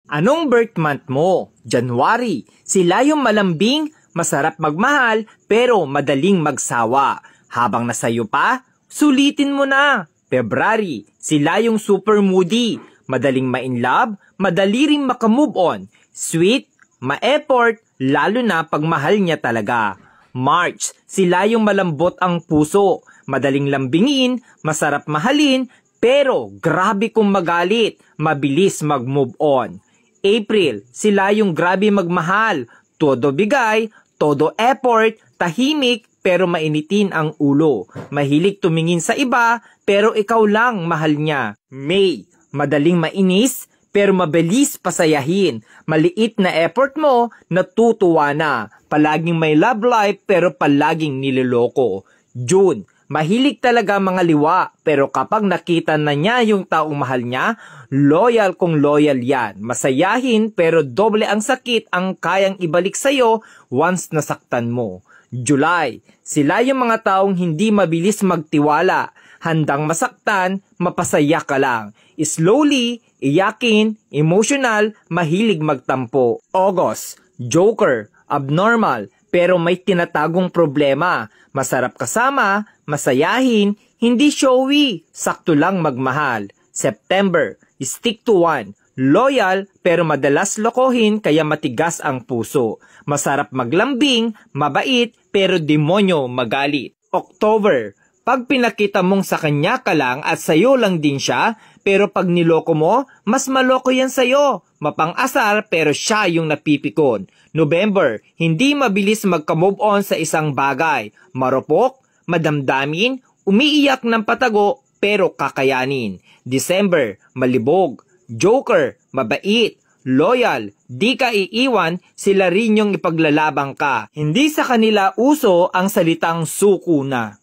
Anong birth month mo? January. Sila yung malambing, masarap magmahal, pero madaling magsawa. Habang nasayo pa, sulitin mo na. February. Sila yung super moody, madaling ma-inlove, madali ring makamove on. Sweet, ma-effort, lalo na pag mahal niya talaga. March. Sila yung malambot ang puso, madaling lambingin, masarap mahalin, pero grabe kung magalit, mabilis mag-move on. April, sila yung grabe magmahal, todo bigay, todo effort, tahimik pero mainitin ang ulo. Mahilig tumingin sa iba pero ikaw lang mahal niya. May, madaling mainis pero mabilis pasayahin. Maliit na effort mo, natutuwa na. Palaging may love life pero palaging niloloko. June, mahilig talaga mga liwa, pero kapag nakita na niya yung taong mahal niya, loyal kung loyal yan. Masayahin pero doble ang sakit ang kayang ibalik sa'yo once nasaktan mo. July, sila yung mga taong hindi mabilis magtiwala. Handang masaktan, mapasaya ka lang. Slowly, iyakin, emotional, mahilig magtampo. August, joker, abnormal, pero may tinatagong problema. Masarap kasama, masayahin, hindi showy, sakto lang magmahal. September, stick to one, loyal pero madalas lokohin kaya matigas ang puso. Masarap maglambing, mabait pero demonyo magalit. October, pag pinakita mong sa kanya ka lang at sayo lang din siya, pero pag niloko mo, mas maloko yan sayo. Mapang-asar pero siya yung napipikon. November, hindi mabilis magka-move on sa isang bagay. Marupok, madamdamin, umiiyak ng patago pero kakayanin. December, malibog, joker, mabait, loyal, di ka iiwan, sila rin yung ipaglalabang ka. Hindi sa kanila uso ang salitang suko na.